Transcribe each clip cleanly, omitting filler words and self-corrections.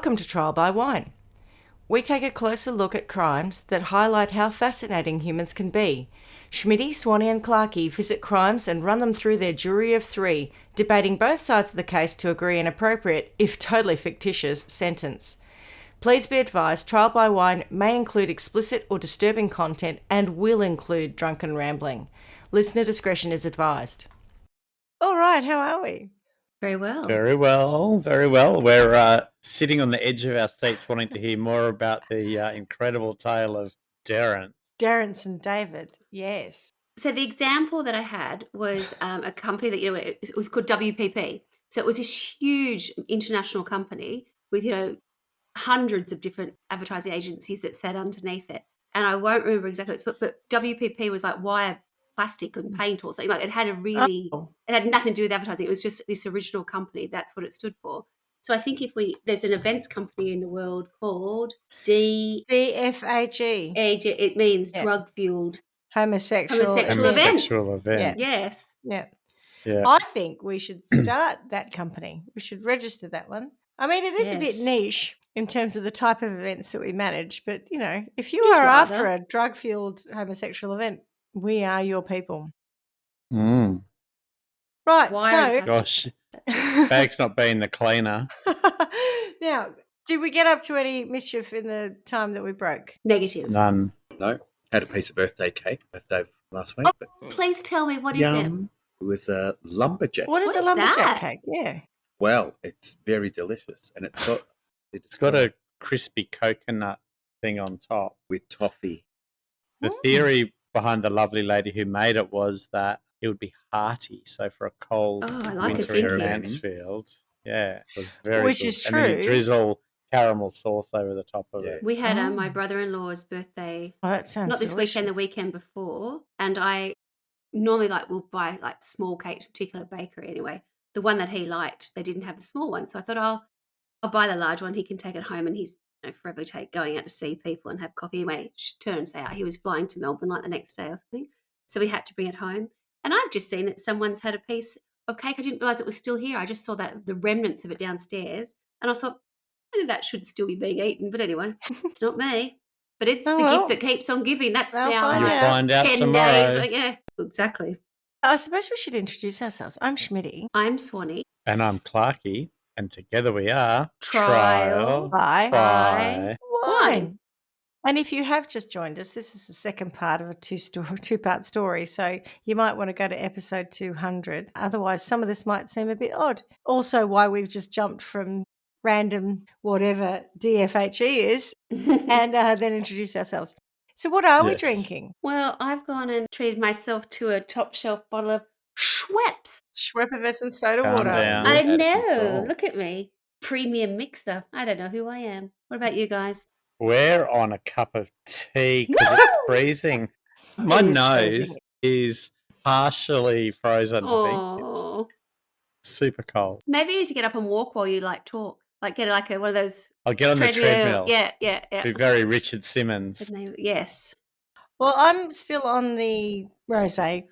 Welcome to Trial by Wine. We take a closer look at crimes that highlight how fascinating humans can be. Schmidty, Swanee and Clarkey visit crimes and run them through their jury of three, debating both sides of the case to agree an appropriate, if totally fictitious, sentence. Please be advised, Trial by Wine may include explicit or disturbing content and will include drunken rambling. Listener discretion is advised. All right, how are we? Very well. Very well, very well. We're sitting on the edge of our seats wanting to hear more about the incredible tale of Derrance. Derrance and David, yes. So the example that I had was a company that, it was called WPP. So it was this huge international company with, hundreds of different advertising agencies that sat underneath it. And I won't remember exactly what it was, but WPP was like wire plastic and paint or something. Like it had it had nothing to do with advertising. It was just this original company. That's what it stood for. So I think there's an events company in the world called DFAG. It means drug-fueled homosexual events. Event. Yes. Yeah. Yeah. I think we should start that company. We should register that one. I mean, it is a bit niche in terms of the type of events that we manage, but, if you are after a drug-fueled homosexual event, we are your people. Mm. Right, Wired so... Gosh, bag's not being the cleaner. Now, did we get up to any mischief in the time that we broke? Negative. None. No, had a piece of birthday last week. But Please tell me, what is it? It was a lumberjack. What is a lumberjack cake? Yeah. Well, it's very delicious, and it's got a crispy coconut thing on top with toffee. The theory behind the lovely lady who made it was that it would be hearty. So for a cold winter in Mansfield, it was very Which good. is true. And then you drizzle caramel sauce over the top of it. We had my brother-in-law's birthday. Oh, that sounds not this delicious. weekend, the weekend before. And I normally will buy small cakes, particular bakery anyway. The one that he liked, they didn't have a small one. So I thought, I'll buy the large one. He can take it home, and he's forever going out to see people and have coffee. Anyway, turns out he was flying to Melbourne like the next day or something. So we had to bring it home. And I've just seen that someone's had a piece of cake. I didn't realise it was still here. I just saw that the remnants of it downstairs. And I thought, maybe that should still be being eaten. But anyway, it's not me. But it's the gift that keeps on giving. That's now You'll find out 10 tomorrow. days. Yeah, exactly. I suppose we should introduce ourselves. I'm Schmidty. I'm Swanee. And I'm Clarkey. And together we are Trial by Wine. And if you have just joined us, this is the second part of a two-part story. So you might want to go to episode 200. Otherwise, some of this might seem a bit odd. Also, why we've just jumped from random whatever DFHE is and then introduce ourselves. So what are we drinking? Well, I've gone and treated myself to a top shelf bottle of Schweppes. Effervescent soda Calm water. down. I know. Look at me. Premium mixer. I don't know who I am. What about you guys? We're on a cup of tea because it's freezing. My nose is partially frozen. I think it's super cold. Maybe you need to get up and walk while you talk. Get one of those. I'll get on the treadmill. Yeah. Be very Richard Simmons. Yes. Well, I'm still on the rosé,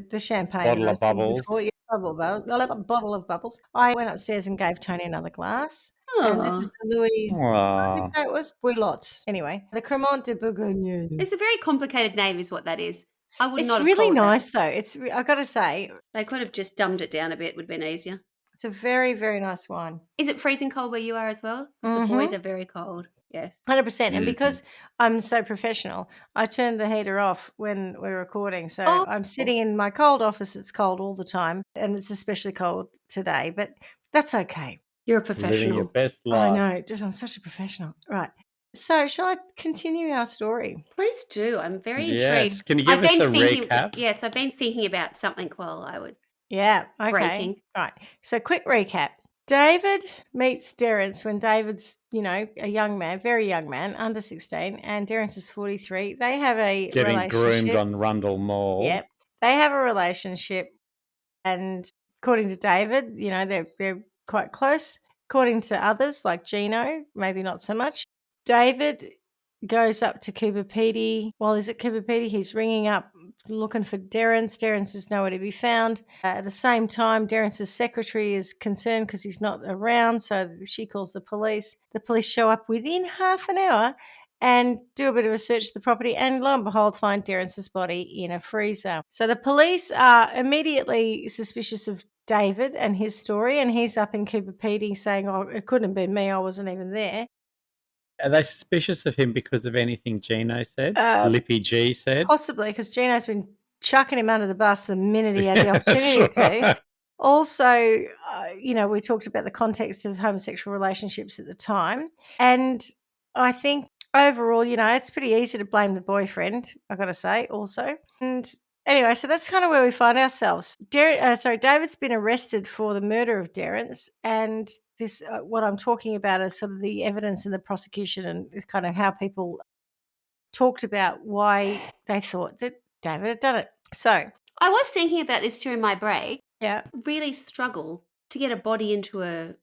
the champagne. Bottle of bubbles. Bottle of bubbles. I went upstairs and gave Tony another glass. And this is the Louis. It was Bouillotte. Anyway, the Cremant de Bourgogne. It's a very complicated name, is what that is. I would not. It's really nice, though. I've got to say, they could have just dumbed it down a bit. Would have been easier. It's a very, very nice wine. Is it freezing cold where you are as well? The boys are very cold. Yes, 100%. And because I'm so professional, I turned the heater off when we're recording. So I'm sitting in my cold office. It's cold all the time, and it's especially cold today. But that's okay. You're a professional. Living your best life. I know. I'm such a professional. Right. So shall I continue our story? Please do. I'm very intrigued. Yes. Can you give us a recap? Yes, I've been thinking about something while I was okay. breaking. Right. So quick recap. David meets Derrance when David's, a young man, very young man, under 16, and Derrance is 43. They have a relationship. Getting groomed on Rundle Mall. Yep. They have a relationship, and according to David, they're quite close. According to others, like Gino, maybe not so much. David goes up to Cooper Pedy. While he's at Cooper Pedy, he's ringing up looking for Derrance. Derrance is nowhere to be found. At the same time, Derrance's secretary is concerned because he's not around, so she calls the police. The police show up within half an hour and do a bit of a search of the property, and lo and behold, find Derrance's body in a freezer. So the police are immediately suspicious of David and his story, and he's up in Cooper Pedy saying, "Oh, it couldn't have been me. I wasn't even there." Are they suspicious of him because of anything Gino said? Lippy G said? Possibly, because Gino's been chucking him under the bus the minute he had the Yeah, that's opportunity to. right. Also, we talked about the context of homosexual relationships at the time. And I think overall, it's pretty easy to blame the boyfriend, I've got to say, also. And anyway, so that's kind of where we find ourselves. David's been arrested for the murder of Derrance, and this, what I'm talking about is sort of the evidence in the prosecution and kind of how people talked about why they thought that David had done it. So I was thinking about this during my break. yeah, Really struggle to get a body into a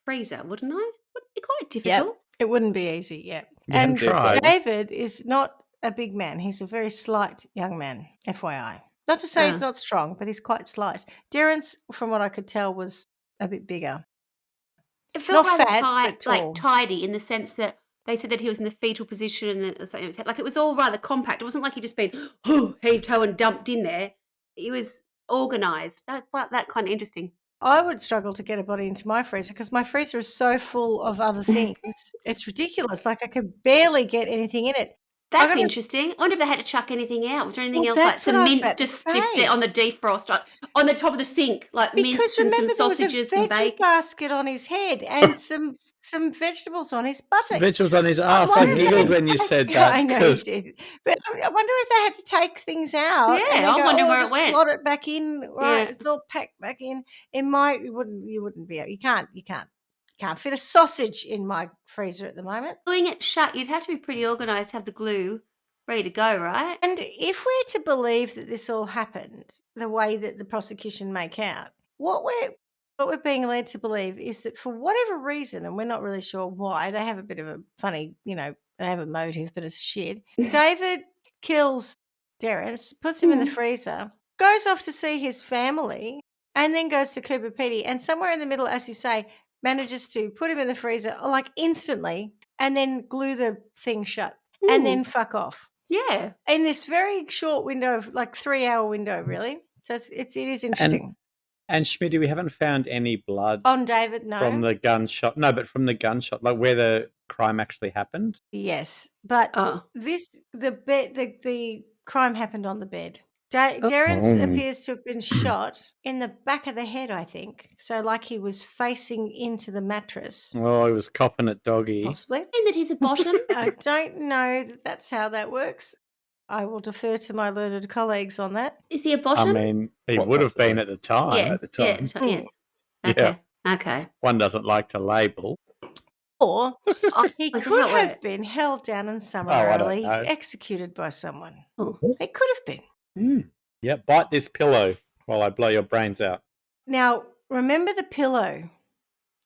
freezer, wouldn't I? Would it be quite difficult? it wouldn't be easy. Yeah, You haven't tried. David is not a big man. He's a very slight young man, FYI. Not to say he's not strong, but he's quite slight. Derrance, from what I could tell, was a bit bigger. It felt Not rather fat, but tall. tidy in the sense that they said that he was in the fetal position and that something was like it was all rather compact. It wasn't like he just been heaved ho and dumped in there. He was organised. That kind of interesting. I would struggle to get a body into my freezer because my freezer is so full of other things. It's ridiculous. Like I could barely get anything in it. That's interesting. I wonder if they had to chuck anything out. Was there anything else like that's what some I was mince about to just stiffed it on the defrost, like, on the top of the sink, like Because mince and some remember, sausages there was and a veggie bacon? basket on his head and some vegetables on his buttocks. Vegetables on his ass. I wonder if they giggled had when to you take- said that. I know you did. But I wonder if they had to take things out. Yeah, and then I'm go, wondering where it just went." Slot it back in. Right, Yeah. it's all packed back in. You wouldn't be able. You can't fit a sausage in my freezer at the moment. Gluing it shut, you'd have to be pretty organised to have the glue ready to go, right? And if we're to believe that this all happened the way that the prosecution make out, what we're being led to believe is that for whatever reason, and we're not really sure why, they have a bit of a funny, they have a motive, but it's shit. David kills Derrance, puts him in the freezer, goes off to see his family, and then goes to Cooper Pedy, and somewhere in the middle, as you say, manages to put him in the freezer like instantly and then glue the thing shut and then fuck off. Yeah. In this very short window of 3-hour window, really. So it is interesting. And Schmidty, we haven't found any blood On David, no. from the gunshot. No, but from the gunshot, like where the crime actually happened. Yes, but the crime happened on the bed. Derrance appears to have been shot in the back of the head, I think. So like he was facing into the mattress. Oh, he was copping at doggy. Possibly. And that he's a bottom. I don't know that that's how that works. I will defer to my learned colleagues on that. Is he a bottom? I mean, he Quite would have possibly. been at the time. yes. at the time. Yes. Yeah. Okay. Okay. One doesn't like to label. Or he is that could how it have works? been held down and I don't summarily know. executed by someone. Oh. It could have been. Yeah, bite this pillow while I blow your brains out. Now, remember the pillow.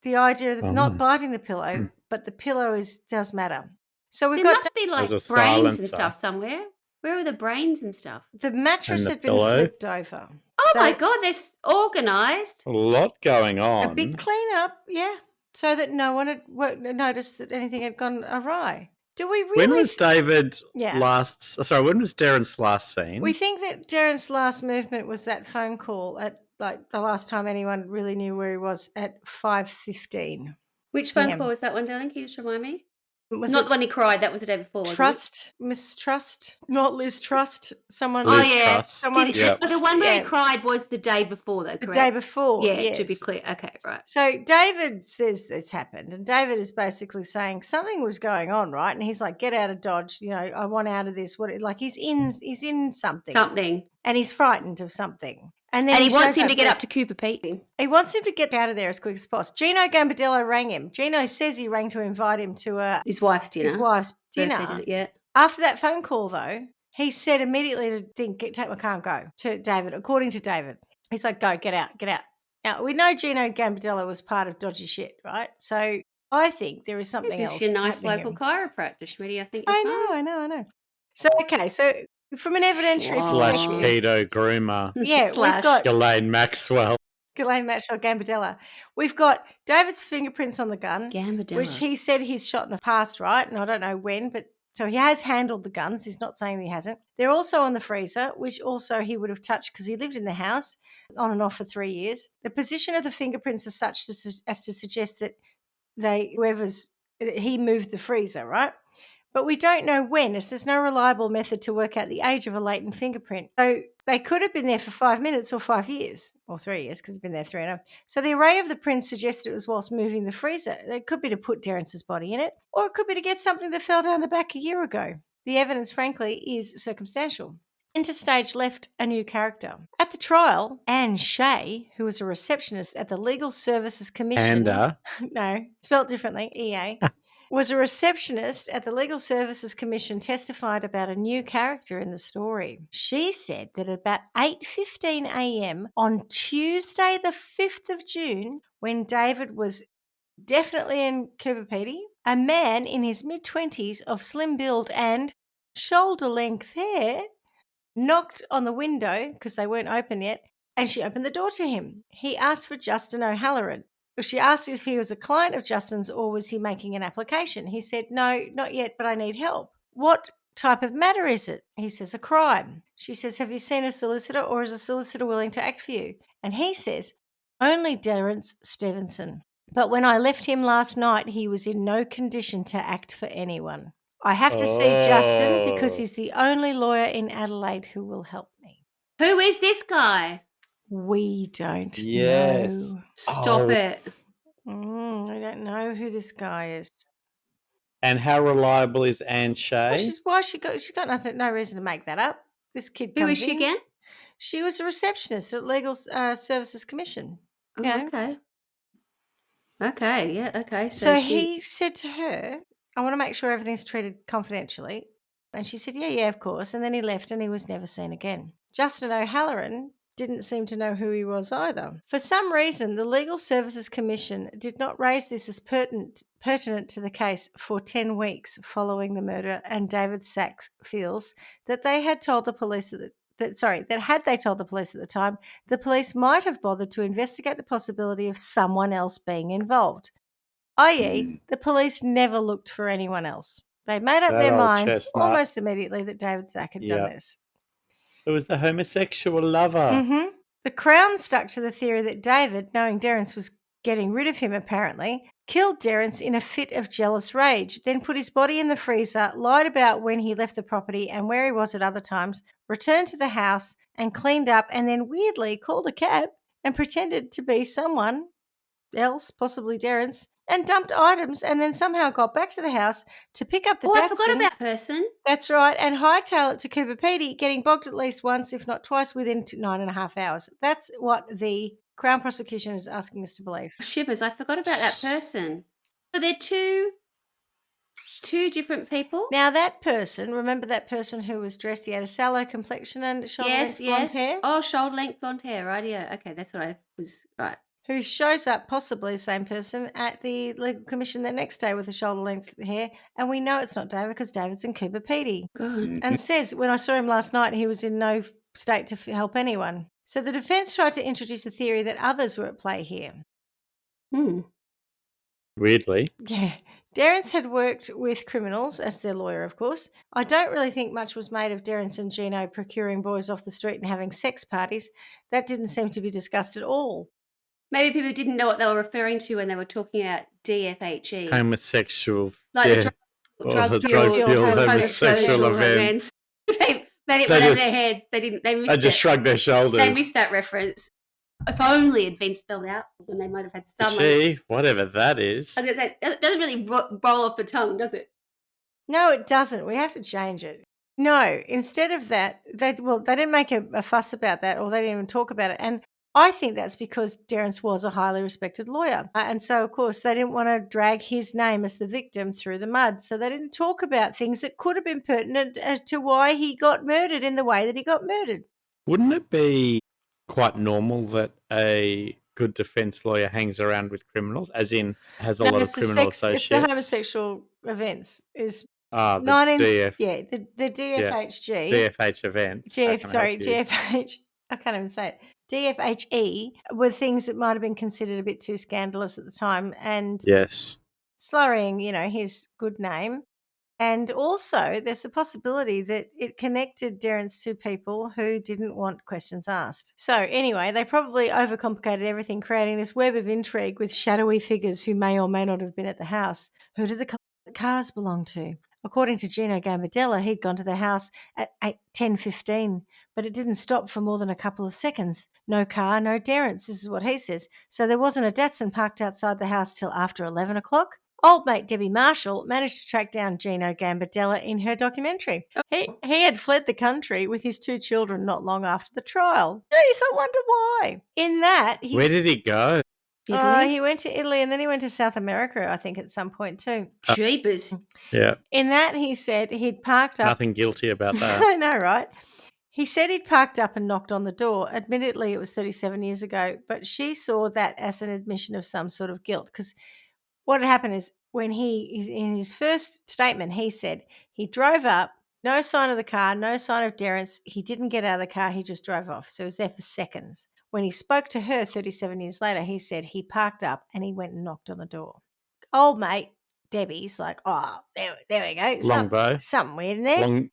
The idea of not biting the pillow, but the pillow does matter. So we've There got must be like There's a brains and silencer. stuff somewhere. Where are the brains and stuff? the mattress And the had been pillow. flipped over. Oh So my God, they're organised. A lot going on. a big cleanup, yeah, so that no one had noticed that anything had gone awry. Do we really? When was David Yeah. when was Derrance last seen? We think that Derrance's last movement was that phone call at the last time anyone really knew where he was at 5:15. Which phone PM. call was that one, darling? Can you just remind me? Was Not it the one he cried. That was the day before. wasn't it? Trust, Mistrust, not Liz Trust. Someone. Liz Oh yeah. Truss. Someone Did, Yep. The one where yeah. he cried was the day before, though. The Correct? day before. Yeah. yes. To be clear. Okay. Right. So David says this happened, and David is basically saying something was going on, right? And he's like, "Get out of Dodge! I want out of this." He's in something, Something. and he's frightened of something. And then And he wants shows him to get there. up to Cooper Pedy. He wants him to get out of there as quick as possible. Gino Gambardella rang him. Gino says he rang to invite him to His wife's dinner. his wife's dinner. Birthday dinner. Yeah. After that phone call, though, he said immediately to take my car and go to David. According to David, he's like, "Go, get out." Now, we know Gino Gambardella was part of dodgy shit, right? So I think there is something Just else. your nice happening local here. chiropractor, Schmidty. I think I you're fine. know. So, okay, so From an evidentiary Slash perspective. pedo groomer. Yeah, we've got Ghislaine Maxwell. Ghislaine Maxwell Gambardella. We've got David's fingerprints on the gun, Gambardella. which he said he's shot in the past, right? And I don't know when, but so he has handled the guns. He's not saying he hasn't. They're also on the freezer, which also he would have touched because he lived in the house on and off for 3 years. The position of the fingerprints is such as to suggest that he moved the freezer, right? But we don't know when, as there's no reliable method to work out the age of a latent fingerprint. So they could have been there for 5 minutes or 5 years, or 3 years, because it's been there 3.5. So the array of the prints suggests it was whilst moving the freezer. It could be to put Derrance's body in it, or it could be to get something that fell down the back a year ago. The evidence, frankly, is circumstantial. Interstage left a new character. At the trial, Anne Shea, who was a receptionist at the Legal Services Commission... No, spelt differently, EA... was a receptionist at the Legal Services Commission, testified about a new character in the story. She said that at about 8:15 a.m. on Tuesday the 5th of June, when David was definitely in Cooper Pedy, a man in his mid-20s of slim build and shoulder-length hair knocked on the window, because they weren't open yet, and she opened the door to him. He asked for Justin O'Halloran. She asked if he was a client of Justin's or was he making an application. He said, no, not yet, but I need help. What type of matter is it? He says, a crime. She says, have you seen a solicitor, or is a solicitor willing to act for you? And he says, only Derrance Stevenson. But when I left him last night, he was in no condition to act for anyone. I have to see Justin because he's the only lawyer in Adelaide who will help me. Who is this guy? We don't know. Stop it. I don't know who this guy is. And how reliable is Anne Shea? Well, she's got no reason to make that up. This kid comes Who is she in. again? She was a receptionist at Legal Services Commission. Oh, okay. Okay, yeah, okay. So he said to her, I want to make sure everything's treated confidentially. And she said, yeah, of course. And then he left and he was never seen again. Justin O'Halloran didn't seem to know who he was either. For some reason, the Legal Services Commission did not raise this as pertinent to the case for 10 weeks following the murder, and David Sachs feels that they had told the police that had they told the police at the time, the police might have bothered to investigate the possibility of someone else being involved, i.e. the police never looked for anyone else. They made up their minds almost immediately that David Sachs had done this. It was the homosexual lover. Mm-hmm. The Crown stuck to the theory that David, knowing Derrance was getting rid of him apparently, killed Derrance in a fit of jealous rage, then put his body in the freezer, lied about when he left the property and where he was at other times, returned to the house and cleaned up, and then weirdly called a cab and pretended to be someone else, possibly Derrance, and dumped items, and then somehow got back to the house to pick up the Datsun. I forgot about that person. That's right, and hightail it to Cooper Pedy, getting bogged at least once, if not twice, within 9.5 hours. That's what the Crown prosecution is asking us to believe. Shivers, I forgot about that person. So they're two different people? Now that person, remember that person who was dressed, he had a sallow complexion and shoulder-length blonde hair? Oh, shoulder-length blonde hair, right, yeah. Okay, that's what I was, right. Who shows up, possibly the same person, at the Legal Commission the next day with a shoulder-length hair, and we know it's not David because David's in Cooper Pedy. And says, when I saw him last night, he was in no state to help anyone. So the defence tried to introduce the theory that others were at play here. Weirdly. Yeah. Derrance had worked with criminals, as their lawyer, of course. I don't really think much was made of Derrance and Gino procuring boys off the street and having sex parties. That didn't seem to be discussed at all. Maybe people didn't know what they were referring to when they were talking about DFHE. Homosexual. Like drug-fueled homosexual events. They went over their heads. They just shrugged their shoulders. They missed that reference. If only it had been spelled out, then they might have had some. Gee, whatever that is. I was going to say, it doesn't really roll off the tongue, does it? No, it doesn't. We have to change it. No, instead of that, they didn't make a fuss about that, or they didn't even talk about it. And I think that's because Derrance was a highly respected lawyer. And so, of course, they didn't want to drag his name as the victim through the mud. So they didn't talk about things that could have been pertinent as to why he got murdered in the way that he got murdered. Wouldn't it be quite normal that a good defence lawyer hangs around with criminals, as in has a lot of criminal associates? It's the homosexual events is Ah, the 19 DF. Yeah, the DFHG. DFH events. DFH. I can't even say it. DFHE were things that might have been considered a bit too scandalous at the time and Yes. slurring, his good name. And also, there's a possibility that it connected Derrance to people who didn't want questions asked. So, anyway, they probably overcomplicated everything, creating this web of intrigue with shadowy figures who may or may not have been at the house. Who did the cars belong to? According to Gino Gambardella, he'd gone to the house at 10:15, but it didn't stop for more than a couple of seconds. No car, no Derrance, this is what he says. So there wasn't a Datsun parked outside the house till after 11 o'clock. Old mate Debbie Marshall managed to track down Gino Gambardella in her documentary. He had fled the country with his 2 children not long after the trial. Jeez, I wonder why. In that, where did he go? Italy? He went to Italy and then he went to South America, I think, at some point too. Jeepers. Yeah. In that, he said he'd parked up. Nothing guilty about that. I know, right? He said he'd parked up and knocked on the door. Admittedly, it was 37 years ago, but she saw that as an admission of some sort of guilt because what had happened is when in his first statement, he said he drove up, no sign of the car, no sign of Derrance. He didn't get out of the car. He just drove off. So he was there for seconds. When he spoke to her 37 years later, he said he parked up and he went and knocked on the door. Old mate Debbie's like, oh, there we go. Longbow. Something weird in there.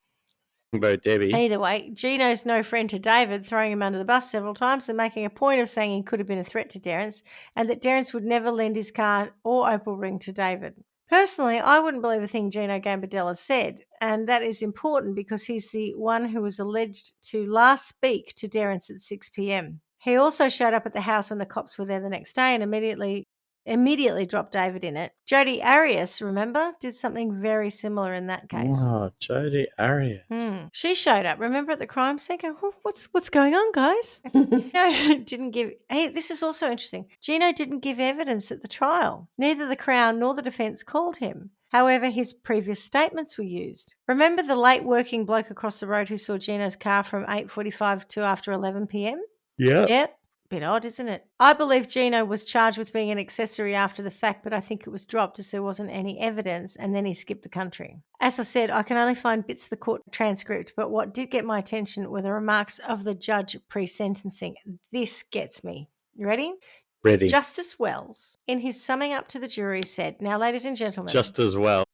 Longbow Debbie. Either way, Gino's no friend to David, throwing him under the bus several times and making a point of saying he could have been a threat to Derrance and that Derrance would never lend his car or opal ring to David. Personally, I wouldn't believe a thing Gino Gambardella said, and that is important because he's the one who was alleged to last speak to Derrance at 6 p.m. He also showed up at the house when the cops were there the next day and immediately dropped David in it. Jodi Arias, remember, did something very similar in that case. Oh, Jodi Arias. She showed up, remember, at the crime scene, going, oh, what's going on, guys? Didn't give. Hey, this is also interesting. Gino didn't give evidence at the trial. Neither the Crown nor the defence called him. However, his previous statements were used. Remember the late working bloke across the road who saw Gino's car from 8:45 to after 11 p.m? Yeah. Yep. Bit odd, isn't it? I believe Gino was charged with being an accessory after the fact, but I think it was dropped as there wasn't any evidence, and then he skipped the country. As I said, I can only find bits of the court transcript, but what did get my attention were the remarks of the judge pre-sentencing. This gets me. You ready? Ready. Justice Wells, in his summing up to the jury, said, now, ladies and gentlemen. Just as well,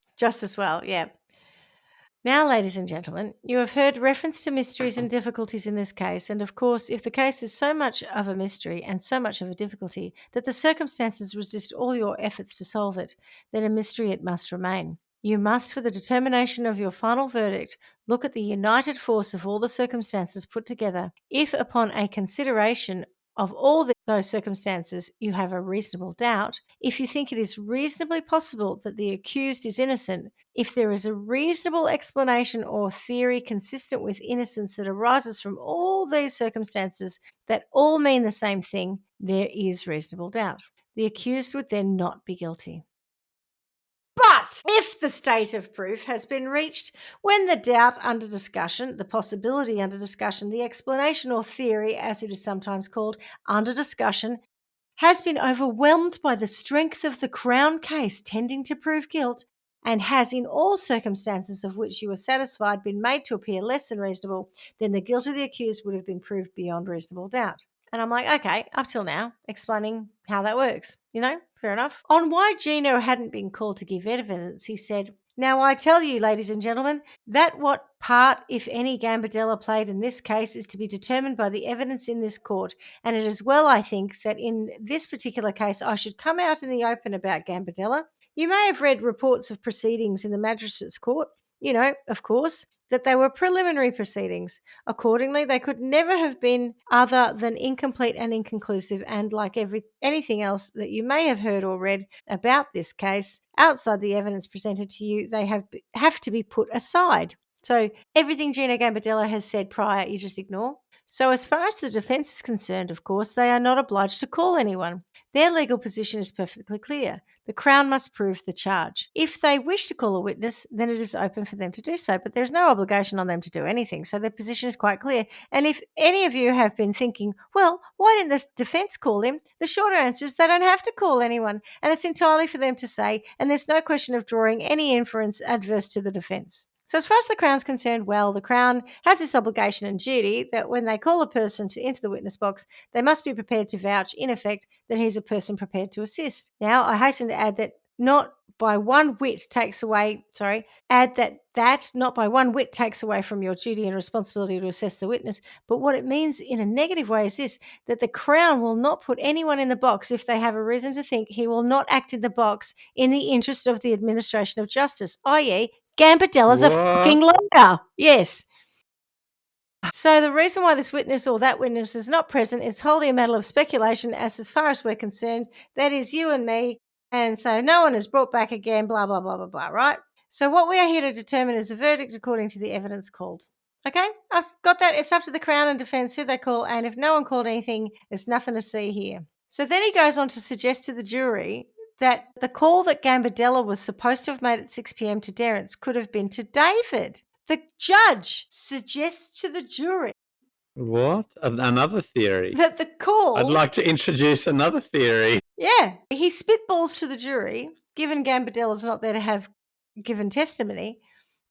yeah. Now, ladies and gentlemen, you have heard reference to mysteries and difficulties in this case, and of course, if the case is so much of a mystery and so much of a difficulty that the circumstances resist all your efforts to solve it, then a mystery it must remain. You must, for the determination of your final verdict, look at the united force of all the circumstances put together. If upon a consideration of all those circumstances you have a reasonable doubt, if you think it is reasonably possible that the accused is innocent, if there is a reasonable explanation or theory consistent with innocence that arises from all these circumstances that all mean the same thing, there is reasonable doubt. The accused would then not be guilty. But if the state of proof has been reached when the doubt under discussion, the possibility under discussion, the explanation or theory, as it is sometimes called, under discussion, has been overwhelmed by the strength of the Crown case tending to prove guilt, and has in all circumstances of which you are satisfied been made to appear less than reasonable, then the guilt of the accused would have been proved beyond reasonable doubt. And I'm like, okay, up till now, explaining how that works, fair enough. On why Gino hadn't been called to give evidence, he said, now I tell you, ladies and gentlemen, that what part, if any, Gambardella played in this case is to be determined by the evidence in this court, and it is well, I think, that in this particular case I should come out in the open about Gambardella. You may have read reports of proceedings in the magistrates' court, of course, that they were preliminary proceedings. Accordingly, they could never have been other than incomplete and inconclusive, and like anything else that you may have heard or read about this case, outside the evidence presented to you, they have to be put aside. So everything Gino Gambardella has said prior, you just ignore. So as far as the defence is concerned, of course, they are not obliged to call anyone. Their legal position is perfectly clear. The Crown must prove the charge. If they wish to call a witness, then it is open for them to do so, but there's no obligation on them to do anything, so their position is quite clear. And if any of you have been thinking, well, why didn't the defence call him? The shorter answer is they don't have to call anyone, and it's entirely for them to say, and there's no question of drawing any inference adverse to the defence. So as far as the Crown's concerned, well, the Crown has this obligation and duty that when they call a person to enter the witness box, they must be prepared to vouch, in effect, that he's a person prepared to assist. Now, I hasten to add that not by one whit takes away from your duty and responsibility to assess the witness, but what it means in a negative way is this, that the Crown will not put anyone in the box if they have a reason to think he will not act in the box in the interest of the administration of justice, i.e., Gambadella's a fucking lawyer. Yes. So the reason why this witness or that witness is not present is wholly a matter of speculation as far as we're concerned. That is you and me. And so no one is brought back again, blah, blah, blah, blah, blah, right? So what we are here to determine is a verdict according to the evidence called. Okay? I've got that. It's up to the Crown and defence who they call. And if no one called anything, there's nothing to see here. So then he goes on to suggest to the jury that the call that Gambardella was supposed to have made at 6 p.m. to Derrance could have been to David. The judge suggests to the jury. What? Another theory? That the call... I'd like to introduce another theory. Yeah. He spitballs to the jury, given Gambardella's not there to have given testimony,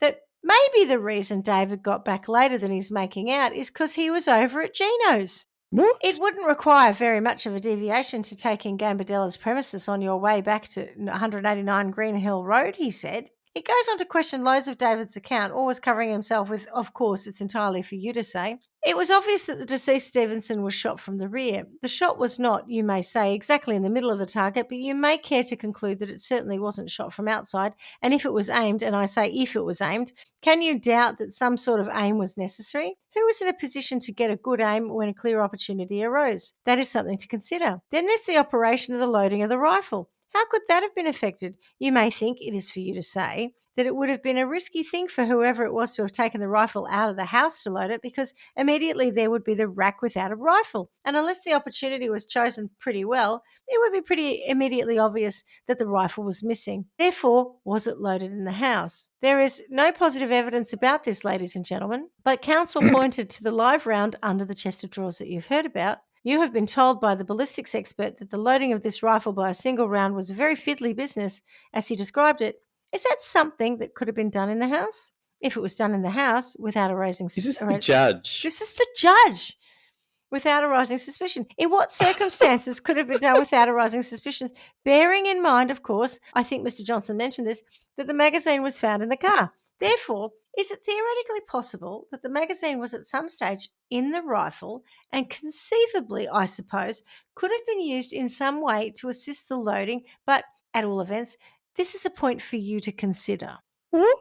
that maybe the reason David got back later than he's making out is because he was over at Gino's. What? It wouldn't require very much of a deviation to take in Gambardella's premises on your way back to 189 Green Hill Road, he said. He goes on to question loads of David's account, always covering himself with, of course, it's entirely for you to say. It was obvious that the deceased Stevenson was shot from the rear. The shot was not, you may say, exactly in the middle of the target, but you may care to conclude that it certainly wasn't shot from outside. And if it was aimed, and I say if it was aimed, can you doubt that some sort of aim was necessary? Who was in a position to get a good aim when a clear opportunity arose? That is something to consider. Then there's the operation of the loading of the rifle. How could that have been affected? You may think, it is for you to say, that it would have been a risky thing for whoever it was to have taken the rifle out of the house to load it, because immediately there would be the rack without a rifle. And unless the opportunity was chosen pretty well, it would be pretty immediately obvious that the rifle was missing. Therefore, was it loaded in the house? There is no positive evidence about this, ladies and gentlemen, but counsel pointed to the live round under the chest of drawers that you've heard about. You have been told by the ballistics expert that the loading of this rifle by a single round was a very fiddly business, as he described it. Is that something that could have been done in the house? If it was done in the house without arousing suspicion. This is the judge. This is the judge. Without arousing suspicion. In what circumstances could it be done without arousing suspicions? Bearing in mind, of course, I think Mr. Johnson mentioned this, that the magazine was found in the car. Therefore, is it theoretically possible that the magazine was at some stage in the rifle and conceivably, I suppose, could have been used in some way to assist the loading, but at all events, this is a point for you to consider. What?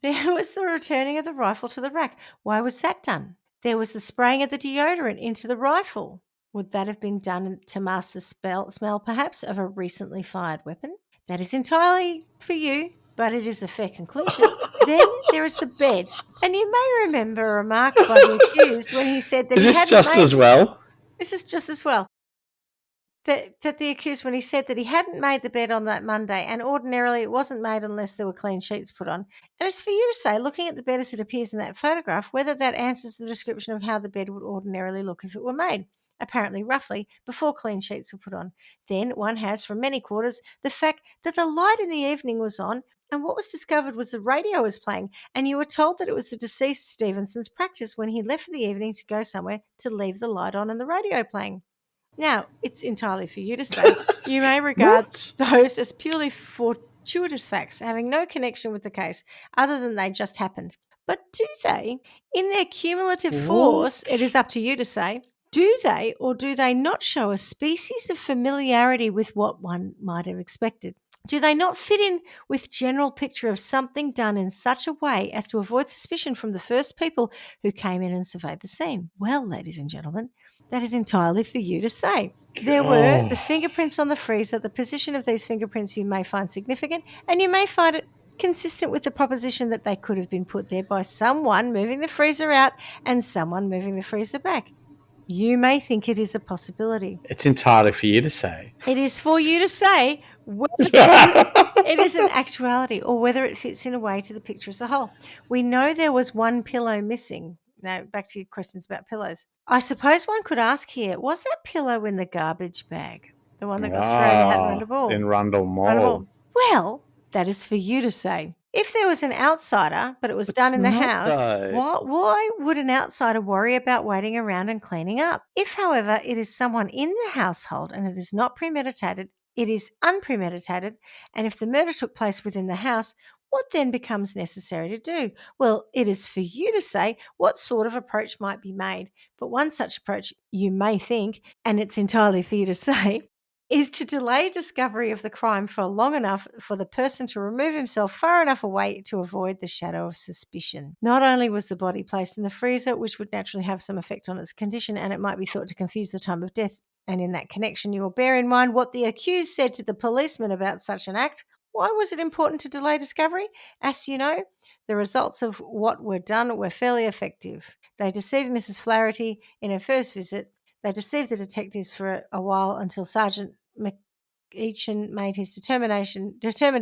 There was the returning of the rifle to the rack. Why was that done? There was the spraying of the deodorant into the rifle. Would that have been done to mask the smell, perhaps, of a recently fired weapon? That is entirely for you, but it is a fair conclusion. Then there is the bed. And you may remember a remark by the accused when he said that Is this just as well? This is just as well. That the accused, when he said that he hadn't made the bed on that Monday, and ordinarily it wasn't made unless there were clean sheets put on. And it's for you to say, looking at the bed as it appears in that photograph, whether that answers the description of how the bed would ordinarily look if it were made, apparently roughly, before clean sheets were put on. Then one has, from many quarters, the fact that the light in the evening was on, and what was discovered was the radio was playing, and you were told that it was the deceased Stevenson's practice when he left for the evening to go somewhere to leave the light on and the radio playing. Now, it's entirely for you to say. You may regard those as purely fortuitous facts, having no connection with the case, other than they just happened. But do they, in their cumulative force, it is up to you to say, do they or do they not show a species of familiarity with what one might have expected? Do they not fit in with general picture of something done in such a way as to avoid suspicion from the first people who came in and surveyed the scene? Well, ladies and gentlemen, that is entirely for you to say. There were the fingerprints on the freezer. The position of these fingerprints you may find significant, and you may find it consistent with the proposition that they could have been put there by someone moving the freezer out and someone moving the freezer back. You may think it is a possibility. It's entirely for you to say. It is for you to say whether it is an actuality or whether it fits in a way to the picture as a whole. We know there was one pillow missing. Now, back to your questions about pillows. I suppose one could ask here, was that pillow in the garbage bag? The one that got thrown at Rundle in Rundle Mall. Mall. Well, that is for you to say. If there was an outsider, but it was done in the house, why would an outsider worry about waiting around and cleaning up? If, however, it is someone in the household and it is not premeditated, it is unpremeditated, and if the murder took place within the house, what then becomes necessary to do? Well, it is for you to say what sort of approach might be made. But one such approach, you may think, and it's entirely for you to say, is to delay discovery of the crime for long enough for the person to remove himself far enough away to avoid the shadow of suspicion. Not only was the body placed in the freezer, which would naturally have some effect on its condition, and it might be thought to confuse the time of death, and in that connection you will bear in mind what the accused said to the policeman about such an act. Why was it important to delay discovery? As you know, the results of what were done were fairly effective. They deceived Mrs. Flaherty in her first visit. They deceived the detectives for a while until Sergeant McEachin made his determined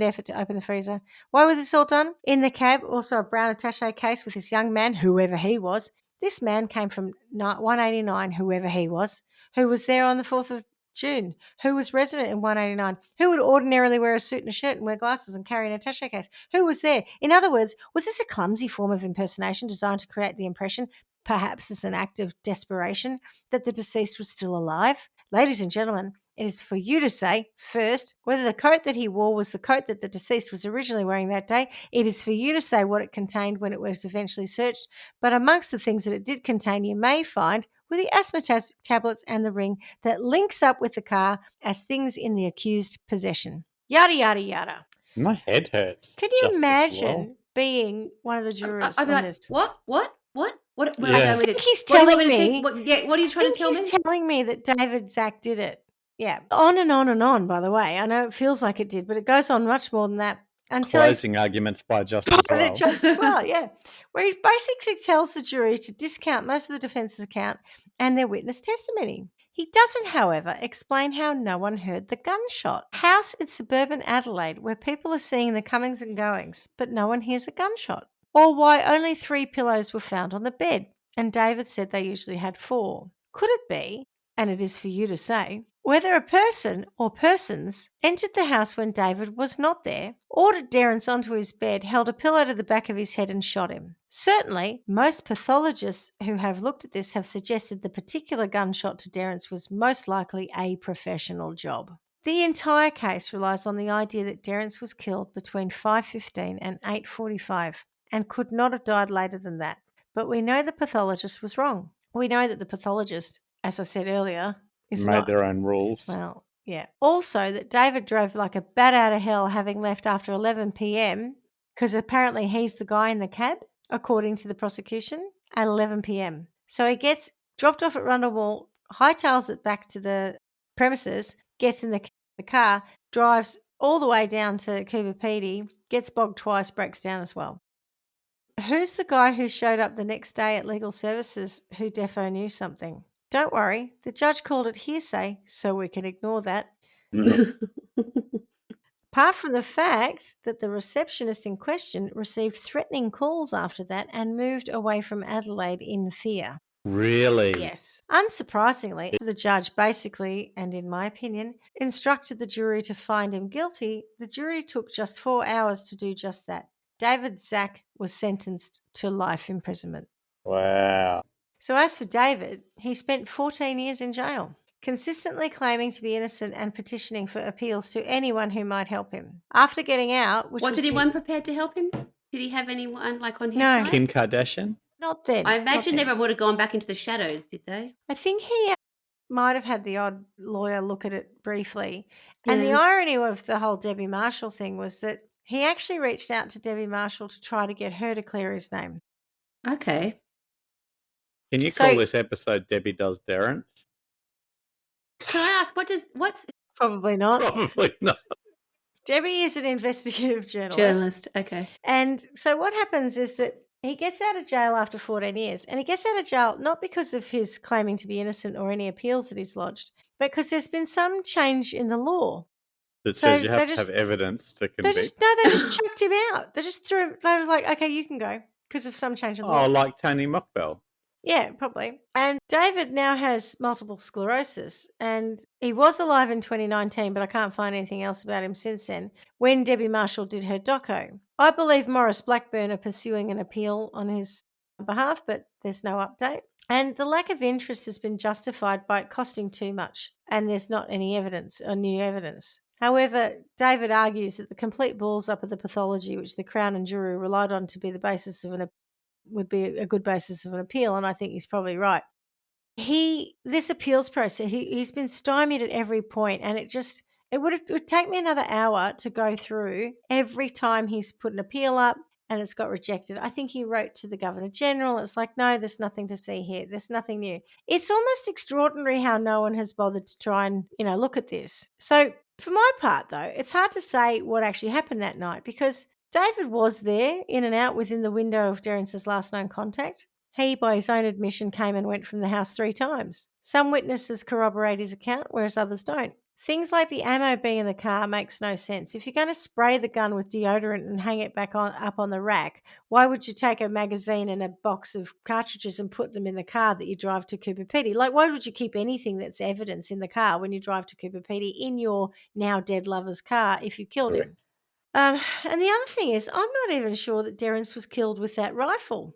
effort to open the freezer. Why was this all done? In the cab, also a brown attaché case with this young man, whoever he was. This man came from 189, whoever he was, who was there on the 4th of June, who was resident in 189, who would ordinarily wear a suit and a shirt and wear glasses and carry an attaché case, who was there. In other words, was this a clumsy form of impersonation designed to create the impression, perhaps as an act of desperation, that the deceased was still alive? Ladies and gentlemen, it is for you to say, first, whether the coat that he wore was the coat that the deceased was originally wearing that day. It is for you to say what it contained when it was eventually searched. But amongst the things that it did contain, you may find were the asthma tablets and the ring that links up with the car as things in the accused possession. Yada, yada, yada. My head hurts. Can you imagine being one of the jurors on this? What? I think he's telling me. What are you trying to tell me? He's telling me that David Zack did it. Yeah. On and on and on, by the way. I know it feels like it did, but it goes on much more than that. Until closing arguments by Justice Well. Justice Well, yeah. Where he basically tells the jury to discount most of the defence's account and their witness testimony. He doesn't, however, explain how no one heard the gunshot. House in suburban Adelaide, where people are seeing the comings and goings, but no one hears a gunshot. Or why only 3 pillows were found on the bed, and David said they usually had 4. Could it be, and it is for you to say, whether a person or persons entered the house when David was not there, ordered Derrance onto his bed, held a pillow to the back of his head and shot him? Certainly, most pathologists who have looked at this have suggested the particular gunshot to Derrance was most likely a professional job. The entire case relies on the idea that Derrance was killed between 5:15 and 8:45 and could not have died later than that. But we know the pathologist was wrong. We know that the pathologist, as I said earlier, made their own rules. Well, yeah. Also, that David drove like a bat out of hell, having left after 11 p.m, because apparently he's the guy in the cab, according to the prosecution, at 11 p.m. So he gets dropped off at Rundle Mall, hightails it back to the premises, gets in the car, drives all the way down to Coober Pedy, gets bogged twice, breaks down as well. Who's the guy who showed up the next day at Legal Services who defo knew something? Don't worry, the judge called it hearsay, so we can ignore that. Apart from the fact that the receptionist in question received threatening calls after that and moved away from Adelaide in fear. Really? Yes. Unsurprisingly, the judge basically, and in my opinion, instructed the jury to find him guilty. The jury took just 4 hours to do just that. David Zack was sentenced to life imprisonment. Wow. So as for David, he spent 14 years in jail, consistently claiming to be innocent and petitioning for appeals to anyone who might help him. After getting out... Was anyone prepared to help him? Did he have anyone on his side? Kim Kardashian? Not then. I imagine everyone would have gone back into the shadows, did they? I think he might have had the odd lawyer look at it briefly. Yeah. And the irony of the whole Debbie Marshall thing was that he actually reached out to Debbie Marshall to try to get her to clear his name. Okay. Can you call this episode Debbie Does Derrance? Can I ask, what's... Probably not. Probably not. Debbie is an investigative journalist. Okay. And so what happens is that he gets out of jail after 14 years, and he gets out of jail not because of his claiming to be innocent or any appeals that he's lodged, but because there's been some change in the law. That So says you have to have evidence to they convict. just chucked him out. They just threw him. They were like, okay, you can go because of some change in law. Oh, like Tony Mockbell. Yeah, probably. And David now has multiple sclerosis, and he was alive in 2019, but I can't find anything else about him since then, when Debbie Marshall did her doco. I believe Morris Blackburn are pursuing an appeal on his behalf, but there's no update. And the lack of interest has been justified by it costing too much, and there's not any evidence or new evidence. However, David argues that the complete balls up of the pathology, which the Crown and jury relied on to be the basis of would be a good basis of an appeal, and I think he's probably right. This appeals process, he's been stymied at every point, and it would take me another hour to go through every time he's put an appeal up and it's got rejected. I think he wrote to the Governor General. It's like, no, there's nothing to see here. There's nothing new. It's almost extraordinary how no one has bothered to try and, look at this. So for my part, though, it's hard to say what actually happened that night because David was there in and out within the window of Derrance's last known contact. He, by his own admission, came and went from the house 3 times. Some witnesses corroborate his account, whereas others don't. Things like the ammo being in the car makes no sense. If you're going to spray the gun with deodorant and hang it back up on the rack, why would you take a magazine and a box of cartridges and put them in the car that you drive to Cooper Pedy? Like, why would you keep anything that's evidence in the car when you drive to Cooper Pedy in your now dead lover's car if you killed him? And the other thing is, I'm not even sure that Derrance was killed with that rifle.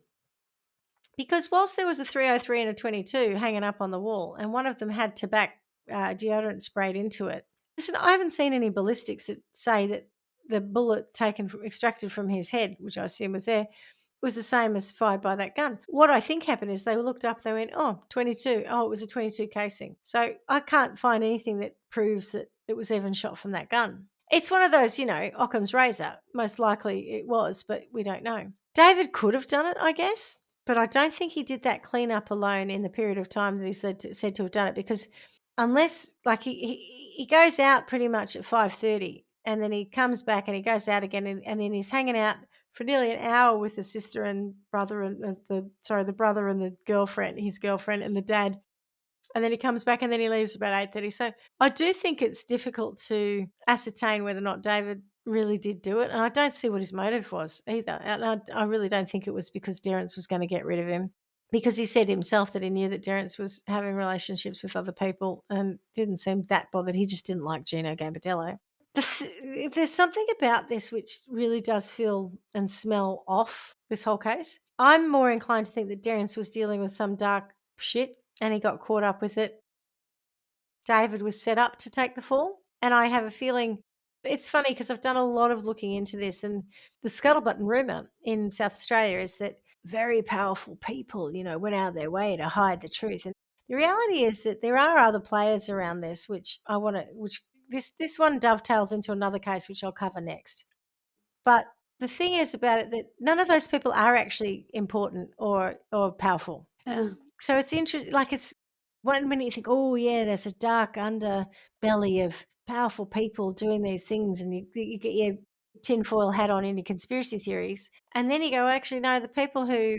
Because whilst there was a 303 and a 22 hanging up on the wall, and one of them had tobacco deodorant sprayed into it, listen, I haven't seen any ballistics that say that the bullet extracted from his head, which I assume was there, was the same as fired by that gun. What I think happened is they looked up, they went, 22. Oh, it was a 22 casing. So I can't find anything that proves that it was even shot from that gun. It's one of those, Occam's razor. Most likely it was, but we don't know. David could have done it, I guess, but I don't think he did that cleanup alone in the period of time that he said to have done it, because unless, like, he goes out pretty much at 5:30 and then he comes back and he goes out again and then he's hanging out for nearly an hour with the sister and brother and the brother and the girlfriend, his girlfriend and the dad. And then he comes back and then he leaves about 8:30. So I do think it's difficult to ascertain whether or not David really did do it. And I don't see what his motive was either. And I really don't think it was because Derrance was going to get rid of him, because he said himself that he knew that Derrance was having relationships with other people and didn't seem that bothered. He just didn't like Gino Gambadello. There's something about this which really does feel and smell off this whole case. I'm more inclined to think that Derrance was dealing with some dark shit and he got caught up with it. David was set up to take the fall. And I have a feeling, it's funny because I've done a lot of looking into this, and the scuttlebutt and rumour in South Australia is that very powerful people, went out of their way to hide the truth. And the reality is that there are other players around this, which this one dovetails into another case, which I'll cover next. But the thing is about it that none of those people are actually important or powerful. So it's interesting. Like, it's one minute you think, oh yeah, there's a dark underbelly of powerful people doing these things, and you get your tinfoil hat on in your conspiracy theories, and then you go, actually no, the people who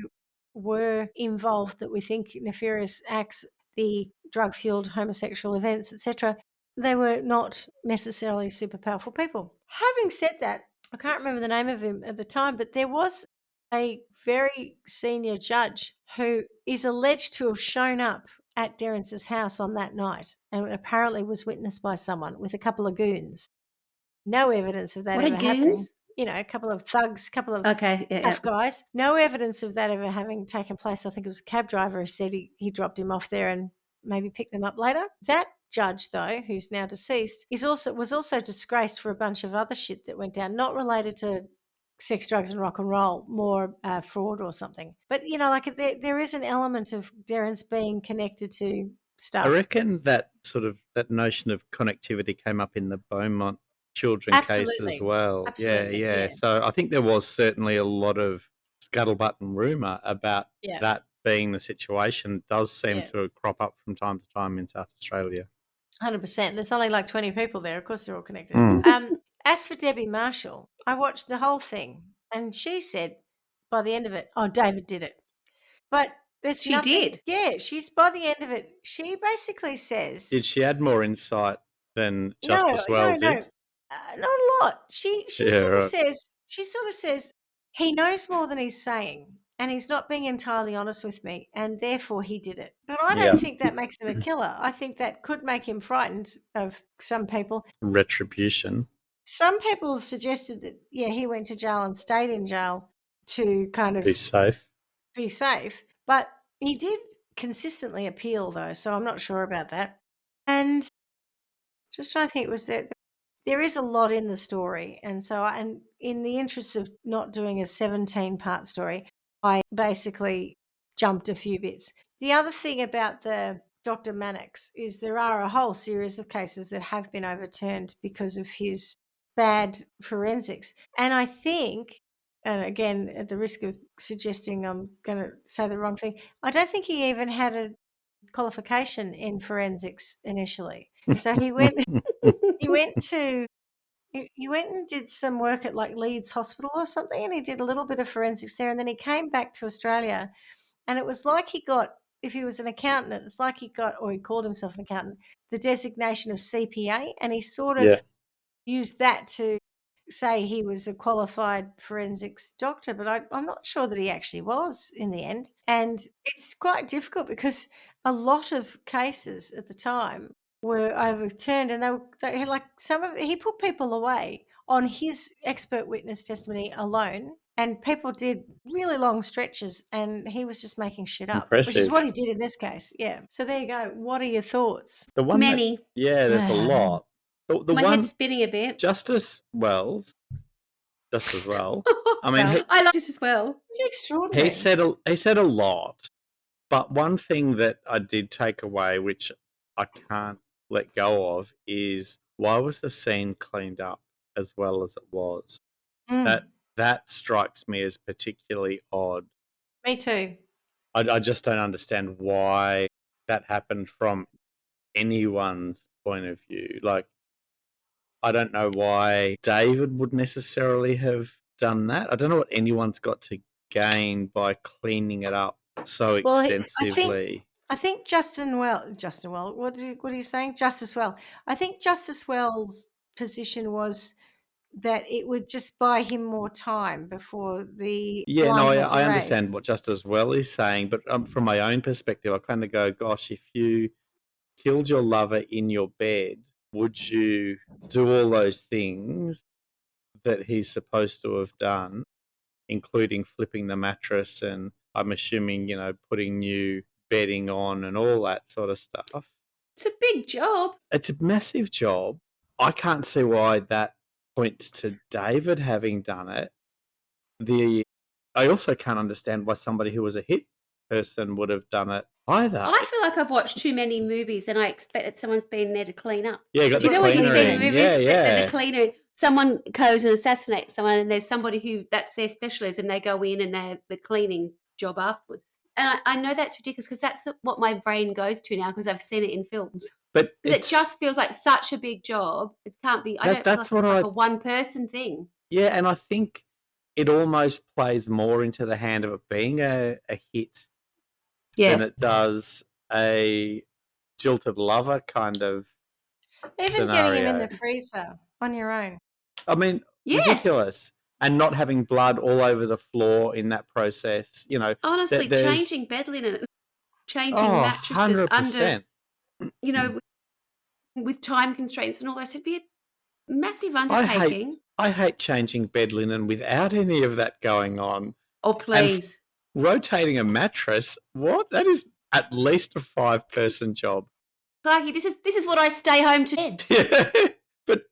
were involved that we think nefarious acts, the drug-fueled homosexual events, etc., they were not necessarily super powerful people. Having said that, I can't remember the name of him at the time, but there was a very senior judge who is alleged to have shown up at Derrance's house on that night and apparently was witnessed by someone with a couple of goons. No evidence of that What ever are goons? happening. A couple of thugs, couple of tough guys. No evidence of that ever having taken place. I think it was a cab driver who said he dropped him off there and maybe picked them up later. That judge, though, who's now deceased, was also disgraced for a bunch of other shit that went down, not related to sex, drugs, and rock and roll, more fraud or something. But there is an element of Derrance being connected to stuff. I reckon that that notion of connectivity came up in the Beaumont children case as well. Absolutely. Yeah. So I think there was certainly a lot of scuttlebutt and rumour about that being the situation. Does seem to crop up from time to time in South Australia. 100%. There's only like 20 people there. Of course, they're all connected. Mm. As for Debbie Marshall, I watched the whole thing, and she said by the end of it, oh, David did it. But there's She nothing. did. Yeah, she's by the end of it. She basically says, Did she add more insight than no, Justice Well did? not a lot. She Yeah, sort of right. says he knows more than he's saying, and he's not being entirely honest with me, and therefore he did it. But I Yeah. don't think that makes him a killer. I think that could make him frightened of some people. Retribution. Some people have suggested that, yeah, he went to jail and stayed in jail to kind of Be safe. but he did consistently appeal, though, so I'm not sure about that. And just trying to think, was there is a lot in the story, and so and in the interest of not doing a 17-part story, I basically jumped a few bits. The other thing about the Dr. Mannix is there are a whole series of cases that have been overturned because of his bad forensics. And I think, and again, at the risk of suggesting I'm going to say the wrong thing, I don't think he even had a qualification in forensics initially. So he went he went and did some work at like Leeds Hospital or something, and he did a little bit of forensics there, and then he came back to Australia, and it was like he got, if he was an accountant, it's like he got, or he called himself an accountant, the designation of CPA, and he sort of used that to say he was a qualified forensics doctor, but I'm not sure that he actually was in the end. And it's quite difficult because a lot of cases at the time were overturned, and they had like he put people away on his expert witness testimony alone, and people did really long stretches, and he was just making shit up, which is what he did in this case. Yeah. So there you go. What are your thoughts? The one Many. there's a lot. The My one, head's spinning a bit. Justice Well. I mean, I love Justice Well. It's extraordinary. He said a lot, but one thing that I did take away, which I can't let go of, is why was the scene cleaned up as well as it was? That strikes me as particularly odd. Me too. I just don't understand why that happened from anyone's point of view. Like, I don't know why David would necessarily have done that. I don't know what anyone's got to gain by cleaning it up so extensively. I think Justin Well, what are you saying? Justice Well. I think Justice Well's position was that it would just buy him more time before the I understand what Justice Well is saying, but from my own perspective, I kind of go, gosh, if you killed your lover in your bed, would you do all those things that he's supposed to have done, including flipping the mattress and I'm assuming, putting new bedding on and all that sort of stuff? It's a big job. It's a massive job. I can't see why that points to David having done it. I also can't understand why somebody who was a hit person would have done it either. I feel like I've watched too many movies and I expect that someone's been there to clean up. Yeah, you got Do you know what you see in movies? Yeah. The cleaner, someone goes and assassinates someone, and there's somebody who that's their specialism. They go in and they're the cleaning job afterwards. And I know that's ridiculous because that's what my brain goes to now because I've seen it in films. But it just feels like such a big job. It can't be. I don't feel like it's like a one-person thing. Yeah, and I think it almost plays more into the hand of it being a hit than it does a jilted lover kind of scenario. Getting him in the freezer on your own. I mean, ridiculous. And not having blood all over the floor in that process, Honestly, changing bed linen, changing mattresses 100%. under, with time constraints and all that. It'd be a massive undertaking. I hate changing bed linen without any of that going on. Oh, please. And rotating a mattress, what? That is at least a 5-person job. Clarky, this is what I stay home to bed.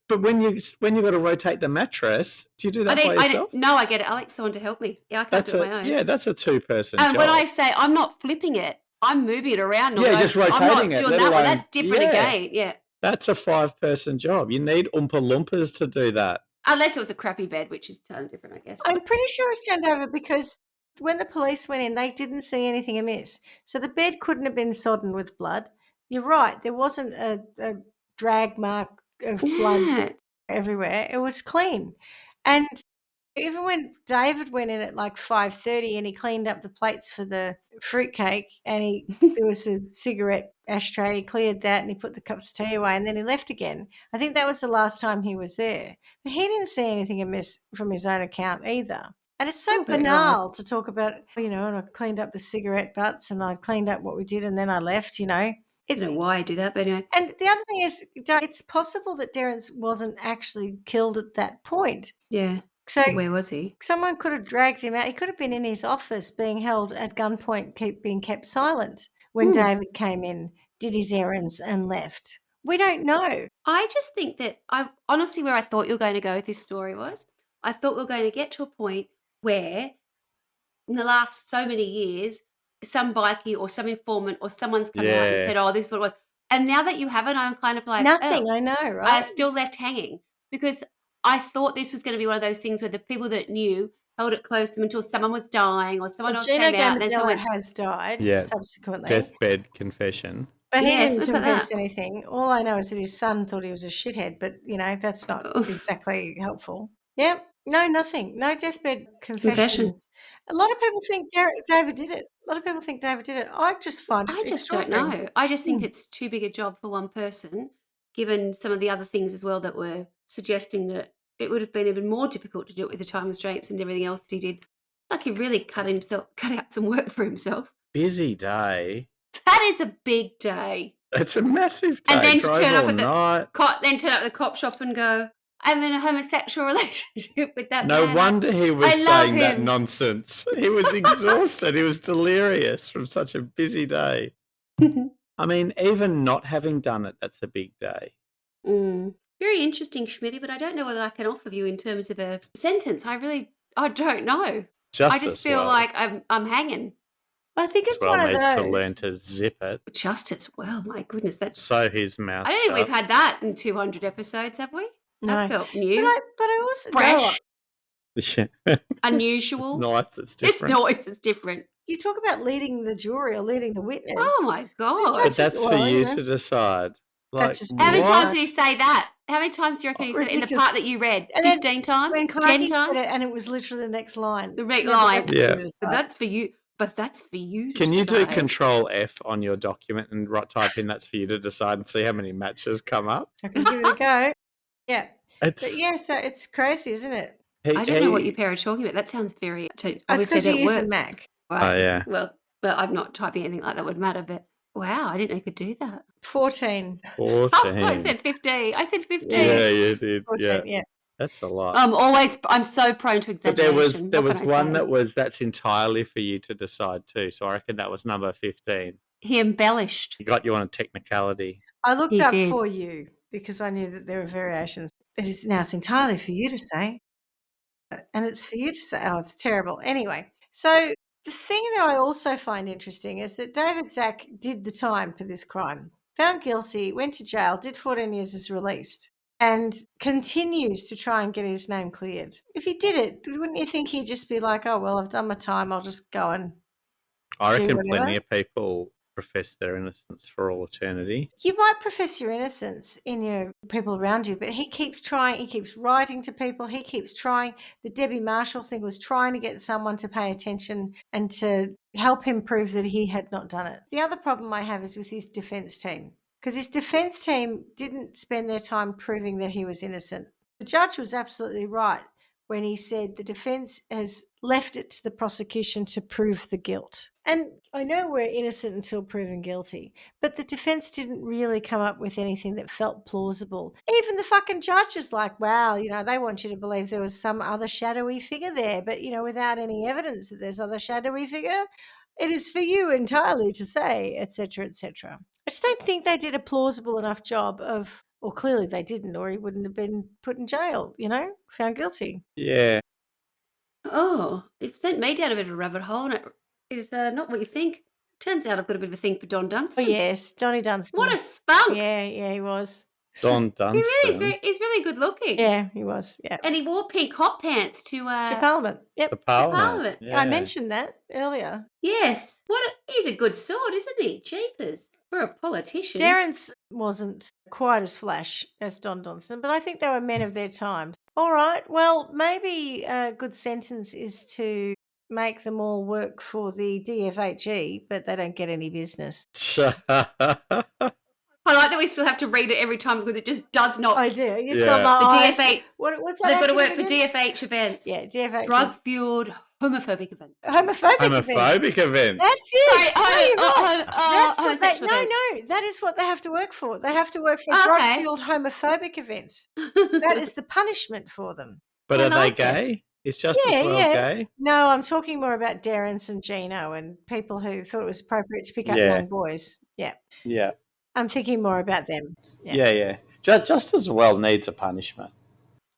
But when you got to rotate the mattress, do you do that by yourself? No, I get it. I like someone to help me. Yeah, I can't do it on my own. Yeah, that's a 2-person job. And when I say I'm not flipping it, I'm moving it around. Just rotating it. I'm not doing that one. That's different again. Yeah. That's a 5-person job. You need Oompa Loompas to do that. Unless it was a crappy bed, which is totally different, I guess. I'm pretty sure it's turned over because when the police went in, they didn't see anything amiss. So the bed couldn't have been sodden with blood. You're right. There wasn't a drag mark of blood everywhere. It was clean. And Even when David went in at like 5:30 and he cleaned up the plates for the fruitcake and there was a cigarette ashtray, he cleared that and he put the cups of tea away and then he left again. I think that was the last time he was there. But he didn't see anything amiss from his own account either. And it's so Oh, very banal to talk about, and I cleaned up the cigarette butts and I cleaned up what we did and then I left, I don't know why I do that, but anyway. And the other thing is, it's possible that Derrance wasn't actually killed at that point. Yeah. So Where was he? someone could have dragged him out. He could have been in his office being held at gunpoint, being kept silent when David came in, did his errands and left. We don't know. I just think that honestly, where I thought you were going to go with this story was, I thought we were going to get to a point where in the last so many years, some bikie or some informant or someone's come out and Yeah. said, oh, this is what it was. And now that you haven't, I'm kind of like, Nothing, oh, I know, I right? still left hanging because I thought this was going to be one of those things where the people that knew held it close to them until someone was dying or someone else Gino came out. And then Gambardella someone has died Yeah. subsequently. Deathbed confession. But he Yeah, didn't something like confess that. anything. All I know is that his son thought he was a shithead, but, that's not Oof. exactly helpful. Yep. No, nothing. No deathbed Confession. confessions. A lot of people think David did it. A lot of people think David did it. I just find it I just don't extraordinary. know. I just think it's too big a job for one person, given some of the other things as well that were suggesting that it would have been even more difficult to do it with the time restraints and everything else that he did. Like he really cut out some work for himself. Busy day. That is a big day. It's a massive day. And then to Drove turn up all at the night. then turn up at the cop shop and go, I'm in a homosexual relationship with that No man. wonder he was I love saying that him. nonsense. He was exhausted. He was delirious from such a busy day. I mean, even not having done it, that's a big day. Very interesting, Schmidty, but I don't know whether I can offer you in terms of a sentence. I don't know. I just feel like I'm hanging. I think it's well one of needs those. to learn to zip it. Justice. Well, my goodness, that's So his mouth I don't think shut. we've had that in 200 episodes, have we? That No. felt new, But I also fresh, Yeah. unusual. Nice, it's different. It's nice, it's different. You talk about leading the jury or leading the witness. Oh my God. But that's for you know. to decide. Like, That's just How many what? times did he say that? How many times do you reckon he said it in the Ridiculous. part that you read? And then 15 times? When 10 Clarky times? said it, and it was literally the next line. The next but line. that's for Yeah. you to But decide. that's for you. But that's for you to Can you do decide. Control F on your document and type in that's for you to decide and see how many matches come up? I can give it a go. Yeah. But It's yeah, so it's crazy, isn't it? I don't know what you pair are talking about. That sounds very... That's obviously, because you that use a work. Mac. Right. Oh, yeah. Well, I'm not typing anything like that would matter, but wow, I didn't know you could do that. 14. 14. I said 50. I said 50. Yeah, you did. 14, Yeah, that's a lot. I'm so prone to But exaggeration. there What was can I one say? that's entirely for you to decide too. So I reckon that was number 15. He embellished. He got you on a technicality. I looked He up did. for you because I knew that there were variations. It's entirely for you to say. And it's for you to say. Oh, it's terrible. Anyway, so the thing that I also find interesting is that David Zack did the time for this crime, found guilty, went to jail, did 14 years, is released, and continues to try and get his name cleared. If he did it, wouldn't you think he'd just be like, oh, well, I've done my time, I'll just go and I do reckon whatever? plenty of people profess their innocence for all eternity. You might profess your innocence in your people around you, but he keeps trying. He keeps writing to people. He keeps trying. The Debbie Marshall thing was trying to get someone to pay attention and to help him prove that he had not done it. The other problem I have is with his defense team, because his defense team didn't spend their time proving that he was innocent. The judge was absolutely right when he said the defense has left it to the prosecution to prove the guilt. And I know we're innocent until proven guilty, but the defense didn't really come up with anything that felt plausible. Even the fucking judge is like, wow, they want you to believe there was some other shadowy figure there, but, without any evidence that there's other shadowy figure, it is for you entirely to say, etc., etc. I just don't think they did a plausible enough job of, or clearly they didn't, or he wouldn't have been put in jail, found guilty. Yeah. Oh, you've sent me down a bit of a rabbit hole, and it is not what you think. Turns out I've got a bit of a thing for Don Oh, Dunstan. yes, Johnny Dunstan. What a spunk! Yeah, he was. Don Dunstan. He really is. He's really good looking. Yeah, he was. Yeah. And he wore pink hot pants to Parliament. Yep. The Parliament. Parliament. Yeah. I mentioned that earlier. Yes. He's a good sword, isn't he? Jeepers. For a politician. Derrance wasn't quite as flash as Don Dunstan, but I think they were men of their time. All right. Well, maybe a good sentence is to make them all work for the DFHE, but they don't get any business. I like that we still have to read it every time because it just does not. I do. It's Yeah. on my The eyes. DFH. What's that? They've got to work acronym for again? DFH events. Yeah, DFH. Drug-fueled homophobic events. Homophobic events. Homophobic events. That's it. Sorry, No, you're right. That's what homosexual events. no, that is what they have to work for. They have to work for Okay. drug-fueled homophobic events. That is the punishment for them. But I are they like it. gay? Is Justice Well gay? No, I'm talking more about Derrance and Gino and people who thought it was appropriate to pick up Yeah. young boys. Yeah. Yeah. I'm thinking more about them. Yeah. Justice Well needs a punishment.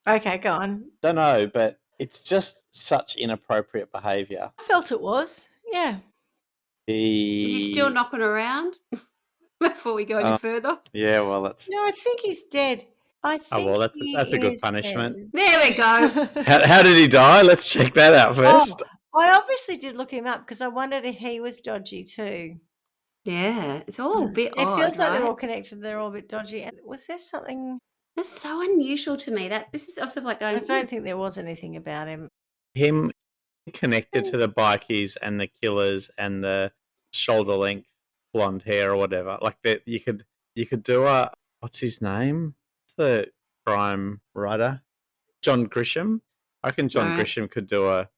Okay, go on. Don't know, but it's just such inappropriate behaviour. I felt it was. Yeah. Is he still knocking around? Before we go any further. Yeah, well, that's... No, I think he's dead. I think well, that's a good is punishment. dead. There we go. How did he die? Let's check that out first. I obviously did look him up because I wondered if he was dodgy too. Yeah, it's all a bit It odd, feels like they're right? all connected. They're all a bit dodgy. And was there something? That's so unusual to me. That this is also like going. I don't think there was anything about him. Him connected to the bikies and the killers and the shoulder length blonde hair or whatever. Like that, you could do a... What's his name? The crime writer, John Grisham. I reckon John Grisham could do a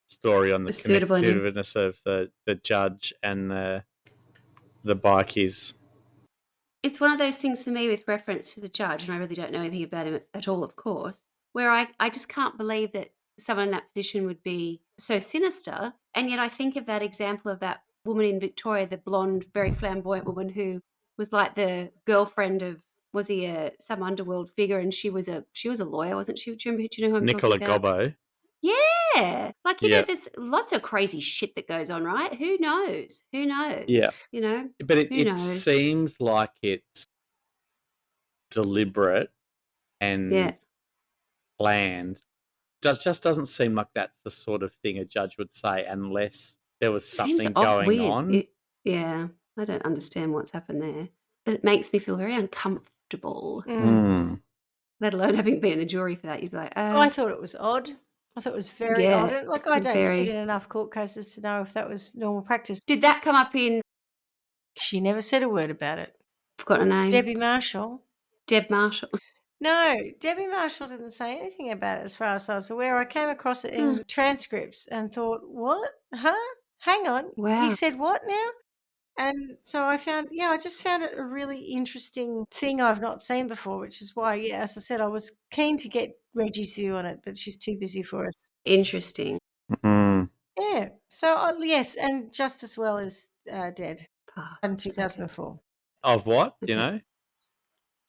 story on the connectiveness of the judge and the bikies. It's one of those things for me with reference to the judge, and I really don't know anything about him at all, of course, where I just can't believe that someone in that position would be so sinister. And yet I think of that example of that woman in Victoria, the blonde, very flamboyant woman who was like the girlfriend of, was he some underworld figure? And she was a lawyer, wasn't she? Do you know who I'm Nicola talking about? Gobbo. Yeah. Like, you know, there's lots of crazy shit that goes on, right? Who knows? Yeah. You know? But it seems like it's deliberate and planned. Just doesn't seem like that's the sort of thing a judge would say unless there was something going on. Yeah. I don't understand what's happened there. But it makes me feel very uncomfortable. Let alone having been in the jury for that. You'd be like, I thought it was odd. I thought it was very odd. Like, I don't sit in enough court cases to know if that was normal practice. Did that come up in... She never said a word about it. I've got a name. Debbie Marshall. Deb Marshall. No, Debbie Marshall didn't say anything about it as far as I was aware. I came across it in transcripts and thought, what? Huh? Hang on. Wow. He said what now? And so I just found it a really interesting thing I've not seen before, which is why, as I said, I was keen to get Reggie's view on it, but she's too busy for us. Interesting. Yeah. So, yes, and Justice Well is dead in 2004. Of what, do you know?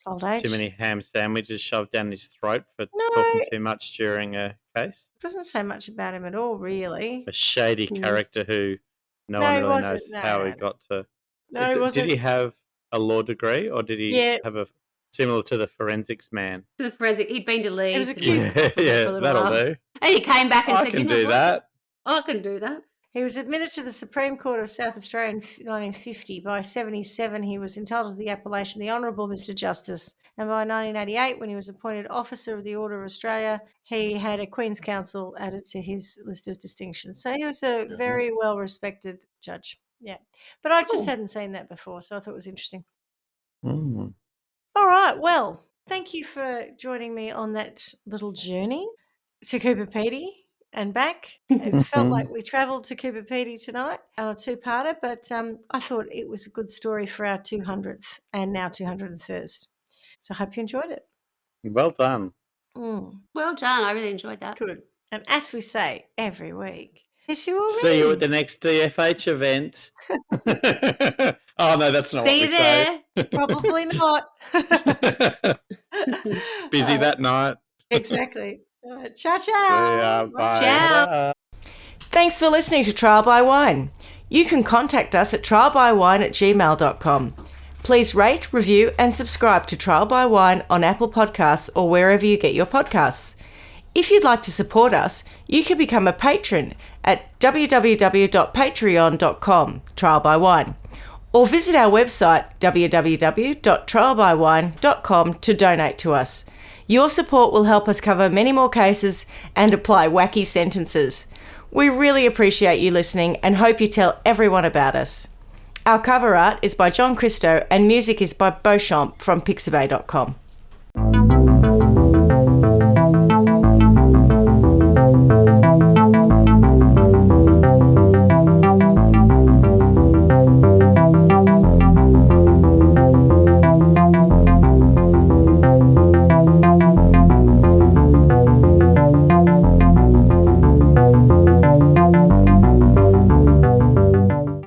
Old age. Too many ham sandwiches shoved down his throat for talking too much during a case? Doesn't say much about him at all, really. A shady character who no one really knows how he got to... No, he wasn't. Did he have a law degree or did he have a... Similar to the forensics man? To the forensic, he'd been to Leeds. It was a cute... that'll do. And he came back and said, I can do that. I can do that. He was admitted to the Supreme Court of South Australia in 1950. By 1977, he was entitled to the appellation the Honourable Mr Justice. And by 1988, when he was appointed Officer of the Order of Australia, he had a Queen's Counsel added to his list of distinctions. So he was a very well-respected judge. Yeah. But I just hadn't seen that before, so I thought it was interesting. All right. Well, thank you for joining me on that little journey to Cooper Pedy and back. It felt like we travelled to Cooper Pedy tonight on a two-parter, but I thought it was a good story for our 200th and now 201st. So I hope you enjoyed it. Well done. Well done. I really enjoyed that. Good. And as we say every week, see you at the next DFH event. Oh, no, that's not what we say. Probably not. Busy that night. Exactly. Ciao, ciao. Yeah, bye. Ciao. Thanks for listening to Trial by Wine. You can contact us at trialbywine@gmail.com. Please rate, review and subscribe to Trial by Wine on Apple Podcasts or wherever you get your podcasts. If you'd like to support us, you can become a patron at www.patreon.com, Trial by Wine, or visit our website www.trialbywine.com to donate to us. Your support will help us cover many more cases and apply wacky sentences. We really appreciate you listening and hope you tell everyone about us. Our cover art is by John Christo and music is by Beauchamp from Pixabay.com.